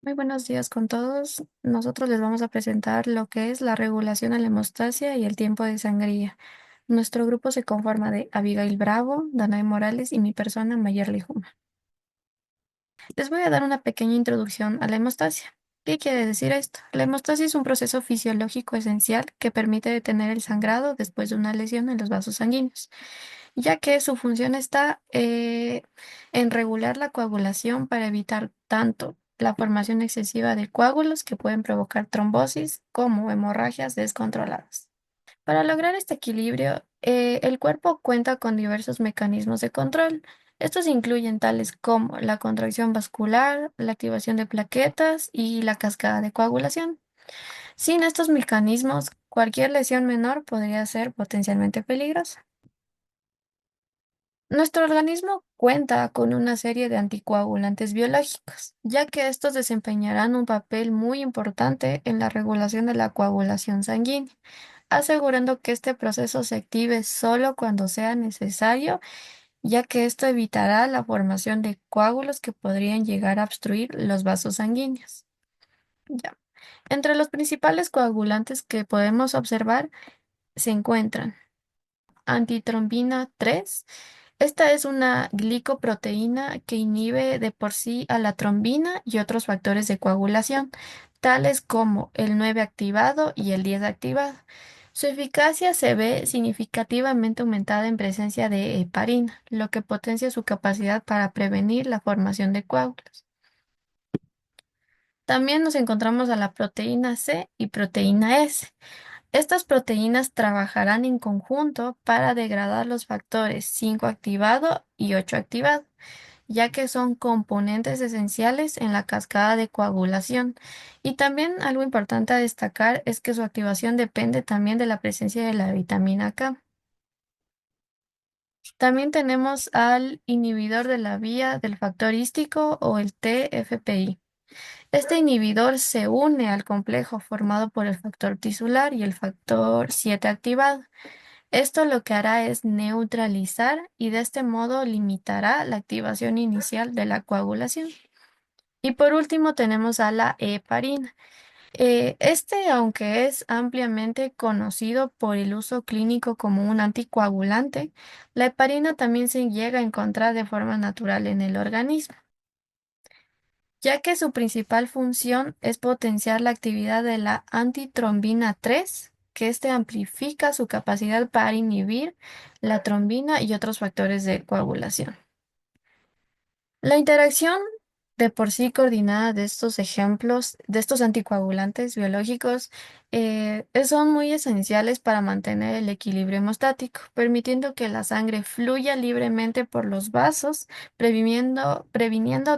Muy buenos días con todos. Nosotros les vamos a presentar lo que es la regulación a la hemostasia y el tiempo de sangría. Nuestro grupo se conforma de Abigail Bravo, Danae Morales y mi persona, Mayerly Juma. Les voy a dar una pequeña introducción a la hemostasia. ¿Qué quiere decir esto? La hemostasia es un proceso fisiológico esencial que permite detener el sangrado después de una lesión en los vasos sanguíneos, ya que su función está en regular la coagulación para evitar tanto la formación excesiva de coágulos que pueden provocar trombosis como hemorragias descontroladas. Para lograr este equilibrio, el cuerpo cuenta con diversos mecanismos de control. Estos incluyen tales como la contracción vascular, la activación de plaquetas y la cascada de coagulación. Sin estos mecanismos, cualquier lesión menor podría ser potencialmente peligrosa. Nuestro organismo cuenta con una serie de anticoagulantes biológicos, ya que estos desempeñarán un papel muy importante en la regulación de la coagulación sanguínea, asegurando que este proceso se active solo cuando sea necesario, ya que esto evitará la formación de coágulos que podrían llegar a obstruir los vasos sanguíneos. Ya. Entre los principales coagulantes que podemos observar se encuentran antitrombina 3. Esta es una glicoproteína que inhibe de por sí a la trombina y otros factores de coagulación, tales como el 9 activado y el 10 activado. Su eficacia se ve significativamente aumentada en presencia de heparina, lo que potencia su capacidad para prevenir la formación de coágulos. También nos encontramos a la proteína C y proteína S. Estas proteínas trabajarán en conjunto para degradar los factores 5 activado y 8 activado, ya que son componentes esenciales en la cascada de coagulación. Y también algo importante a destacar es que su activación depende también de la presencia de la vitamina K. También tenemos al inhibidor de la vía del factor hístico o el TFPI. Este inhibidor se une al complejo formado por el factor tisular y el factor 7 activado. Esto lo que hará es neutralizar y de este modo limitará la activación inicial de la coagulación. Y por último tenemos a la heparina. Aunque es ampliamente conocido por el uso clínico como un anticoagulante, la heparina también se llega a encontrar de forma natural en el organismo, ya que su principal función es potenciar la actividad de la antitrombina 3, que amplifica su capacidad para inhibir la trombina y otros factores de coagulación. La interacción de por sí coordinada de estos ejemplos, de estos anticoagulantes biológicos, son muy esenciales para mantener el equilibrio hemostático, permitiendo que la sangre fluya libremente por los vasos, previniendo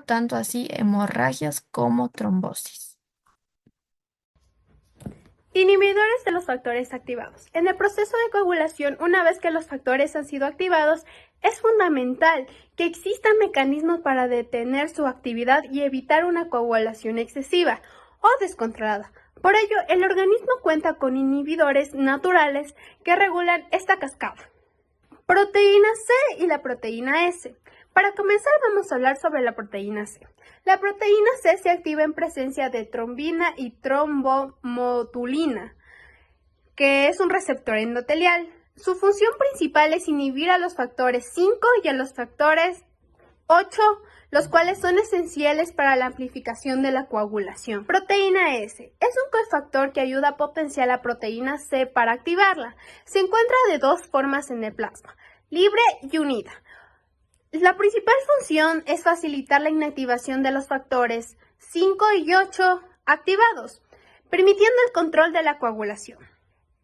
tanto así hemorragias como trombosis. Inhibidores de los factores activados. En el proceso de coagulación, una vez que los factores han sido activados, es fundamental que existan mecanismos para detener su actividad y evitar una coagulación excesiva o descontrolada. Por ello, el organismo cuenta con inhibidores naturales que regulan esta cascada. Proteína C y la proteína S. Para comenzar vamos a hablar sobre la proteína C. La proteína C se activa en presencia de trombina y trombomotulina, que es un receptor endotelial. Su función principal es inhibir a los factores 5 y a los factores 8, los cuales son esenciales para la amplificación de la coagulación. Proteína S es un cofactor que ayuda a potenciar la proteína C para activarla. Se encuentra de dos formas en el plasma, libre y unida. La principal función es facilitar la inactivación de los factores 5 y 8 activados, permitiendo el control de la coagulación.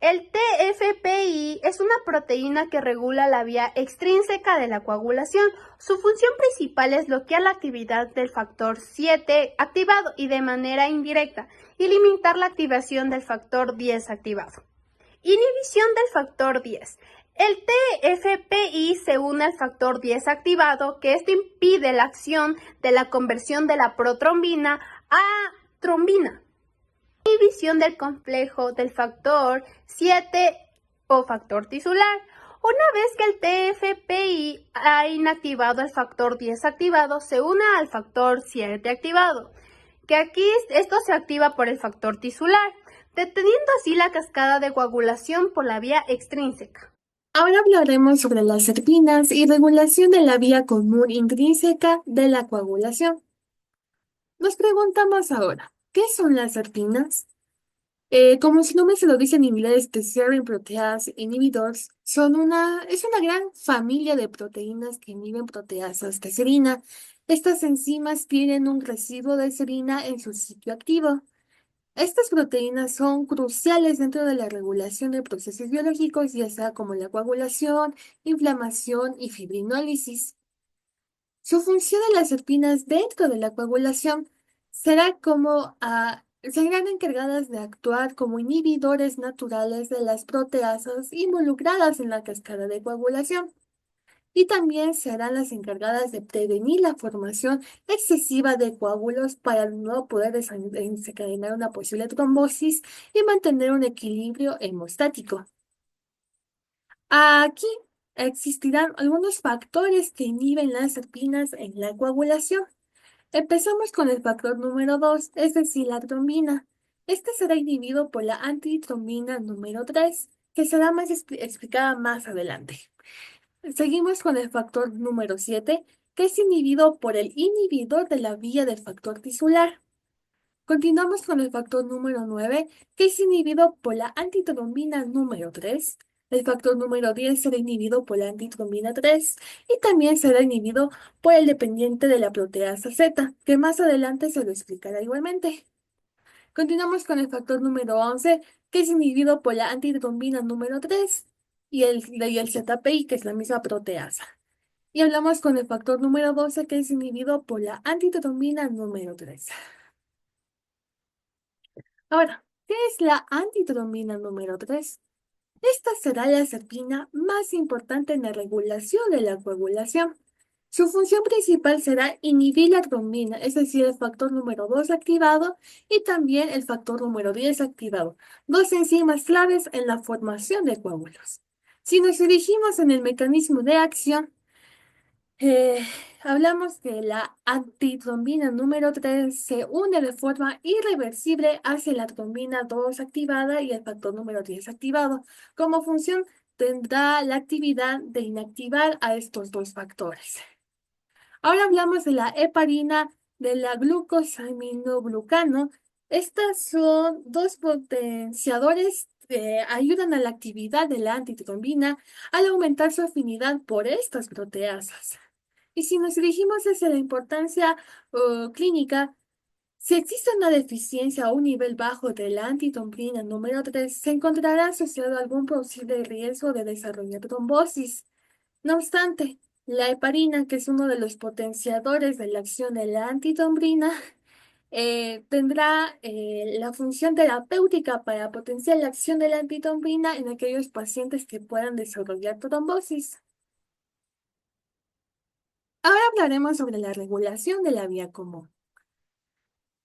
El TFPI es una proteína que regula la vía extrínseca de la coagulación. Su función principal es bloquear la actividad del factor 7 activado y de manera indirecta y limitar la activación del factor 10 activado. Inhibición del factor 10. El TFPI se une al factor 10 activado, que esto impide la acción de la conversión de la protrombina a trombina. Inhibición del complejo del factor 7 o factor tisular. Una vez que el TFPI ha inactivado el factor 10 activado, se une al factor 7 activado, que aquí esto se activa por el factor tisular, deteniendo así la cascada de coagulación por la vía extrínseca. Ahora hablaremos sobre las serpinas y regulación de la vía común intrínseca de la coagulación. Nos preguntamos ahora, ¿qué son las serpinas? Como su nombre se lo dice en inglés, the serine protease inhibitors, es una gran familia de proteínas que inhiben proteasas de serina. Estas enzimas tienen un residuo de serina en su sitio activo. Estas proteínas son cruciales dentro de la regulación de procesos biológicos, ya sea como la coagulación, inflamación y fibrinólisis. Su función de las serpinas dentro de la coagulación serán encargadas de actuar como inhibidores naturales de las proteasas involucradas en la cascada de coagulación. Y también serán las encargadas de prevenir la formación excesiva de coágulos para no poder desencadenar una posible trombosis y mantener un equilibrio hemostático. Aquí existirán algunos factores que inhiben las serpinas en la coagulación. Empezamos con el factor número 2, es decir, la trombina. Este será inhibido por la antitrombina número 3, que será más explicada más adelante. Seguimos con el factor número 7, que es inhibido por el inhibidor de la vía del factor tisular. Continuamos con el factor número 9, que es inhibido por la antitrombina número 3. El factor número 10 será inhibido por la antitrombina 3 y también será inhibido por el dependiente de la proteasa Z, que más adelante se lo explicará igualmente. Continuamos con el factor número 11, que es inhibido por la antitrombina número 3 y el ZPI, que es la misma proteasa. Y hablamos con el factor número 12, que es inhibido por la antitrombina número 3. Ahora, ¿qué es la antitrombina número 3? Esta será la serpina más importante en la regulación de la coagulación. Su función principal será inhibir la trombina, es decir, el factor número 2 activado y también el factor número 10 activado, dos enzimas claves en la formación de coágulos. Si nos dirigimos en el mecanismo de acción, eh, hablamos que la antitrombina número 3 se une de forma irreversible hacia la trombina 2 activada y el factor número 10 activado. Como función, tendrá la actividad de inactivar a estos dos factores. Ahora hablamos de la heparina, de la glucosaminoglucano. Estas son dos potenciadores que ayudan a la actividad de la antitrombina al aumentar su afinidad por estas proteasas. Y si nos dirigimos hacia la importancia clínica, si existe una deficiencia o un nivel bajo de la antitrombina número 3, se encontrará asociado a algún posible riesgo de desarrollar trombosis. No obstante, la heparina, que es uno de los potenciadores de la acción de la antitrombina, tendrá la función terapéutica para potenciar la acción de la antitrombina en aquellos pacientes que puedan desarrollar trombosis. Ahora hablaremos sobre la regulación de la vía común.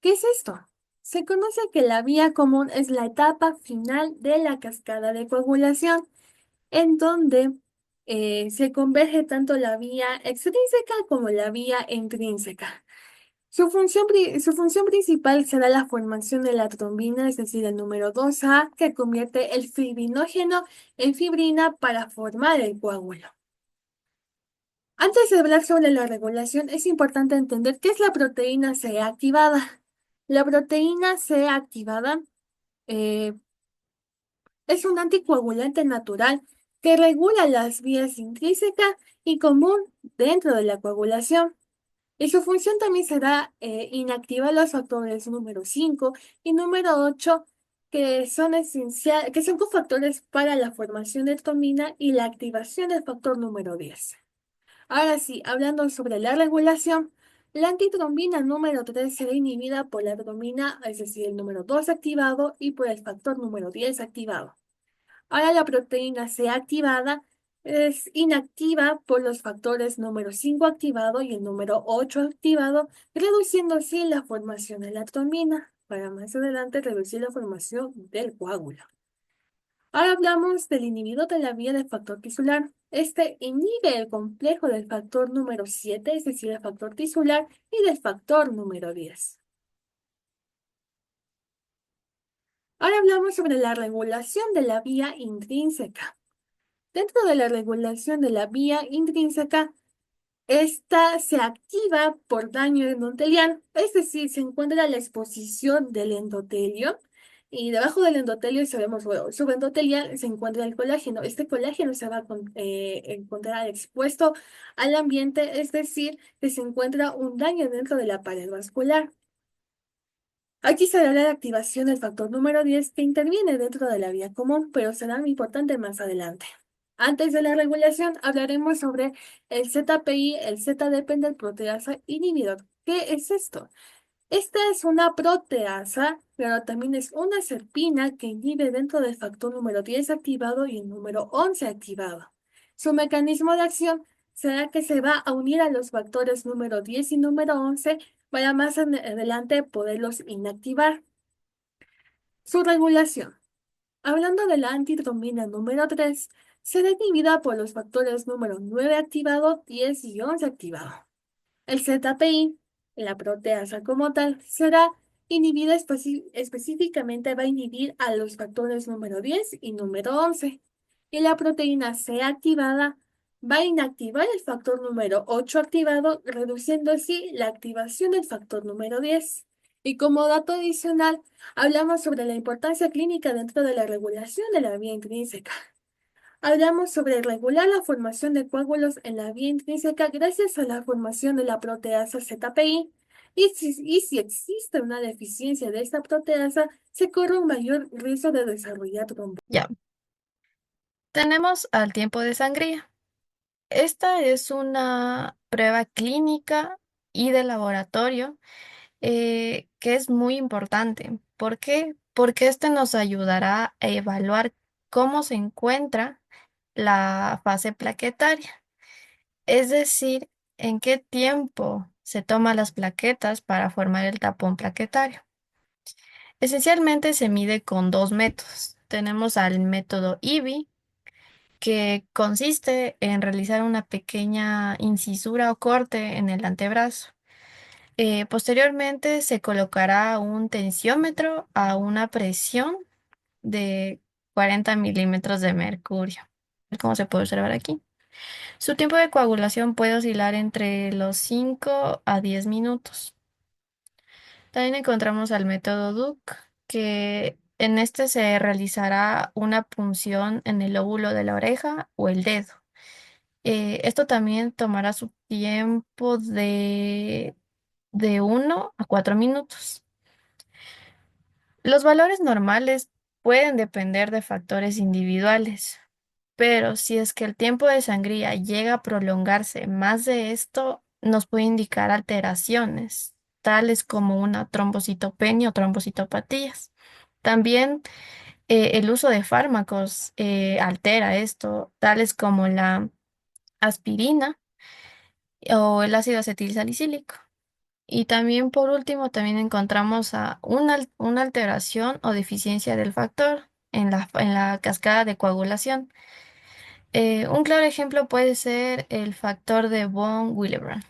¿Qué es esto? Se conoce que la vía común es la etapa final de la cascada de coagulación, en donde se converge tanto la vía extrínseca como la vía intrínseca. Su función principal será la formación de la trombina, es decir, el número 2A, que convierte el fibrinógeno en fibrina para formar el coágulo. Antes de hablar sobre la regulación, es importante entender qué es la proteína C activada. La proteína C activada eh, es un anticoagulante natural que regula las vías intrínseca y común dentro de la coagulación. Y su función también será inactivar los factores número 5 y número 8, que son cofactores para la formación de trombina y la activación del factor número 10. Ahora sí, hablando sobre la regulación, la antitrombina número 3 será inhibida por la trombina, es decir, el número 2 activado y por el factor número 10 activado. Ahora la proteína C activada es inactiva por los factores número 5 activado y el número 8 activado, reduciendo así la formación de la trombina, para más adelante reducir la formación del coágulo. Ahora hablamos del inhibidor de la vía del factor tisular. Este inhibe el complejo del factor número 7, es decir, el factor tisular, y del factor número 10. Ahora hablamos sobre la regulación de la vía intrínseca. Dentro de la regulación de la vía intrínseca, esta se activa por daño endotelial, es decir, se encuentra la exposición del endotelio y debajo del endotelio sabemos, bueno, subendotelial se encuentra el colágeno. Este colágeno se va a encontrar expuesto al ambiente, es decir, que se encuentra un daño dentro de la pared vascular. Aquí se da la activación del factor número 10 que interviene dentro de la vía común, pero será muy importante más adelante. Antes de la regulación, hablaremos sobre el ZPI, el Z-dependent proteasa inhibidor. ¿Qué es esto? Esta es una proteasa, pero también es una serpina que inhibe dentro del factor número 10 activado y el número 11 activado. Su mecanismo de acción será que se va a unir a los factores número 10 y número 11 para más adelante poderlos inactivar. Su regulación. Hablando de la antitromina número 3, será inhibida por los factores número 9 activado, 10 y 11 activado. El ZPI, la proteasa como tal, será inhibida específicamente, va a inhibir a los factores número 10 y número 11. Y la proteína C activada va a inactivar el factor número 8 activado, reduciendo así la activación del factor número 10. Y como dato adicional, hablamos sobre la importancia clínica dentro de la regulación de la vía intrínseca. Hablamos sobre regular la formación de coágulos en la vía intrínseca gracias a la formación de la proteasa ZPI. Y si existe una deficiencia de esta proteasa, se corre un mayor riesgo de desarrollar trombosis. Ya, tenemos al tiempo de sangría. Esta es una prueba clínica y de laboratorio que es muy importante. ¿Por qué? Porque este nos ayudará a evaluar cómo se encuentra la fase plaquetaria, es decir, en qué tiempo se toman las plaquetas para formar el tapón plaquetario. Esencialmente se mide con dos métodos. Tenemos al método IBI, que consiste en realizar una pequeña incisura o corte en el antebrazo. Posteriormente se colocará un tensiómetro a una presión de 40 milímetros de mercurio, como se puede observar aquí. Su tiempo de coagulación puede oscilar entre los 5 a 10 minutos. También encontramos al método Duke, que en este se realizará una punción en el lóbulo de la oreja o el dedo. Esto también tomará su tiempo de 1 a 4 minutos. Los valores normales pueden depender de factores individuales, pero si es que el tiempo de sangría llega a prolongarse más de esto, nos puede indicar alteraciones, tales como una trombocitopenia o trombocitopatías. También el uso de fármacos altera esto, tales como la aspirina o el ácido acetilsalicílico. Y también por último, también encontramos una alteración o deficiencia del factor en la cascada de coagulación. Un claro ejemplo puede ser el factor de von Willebrand.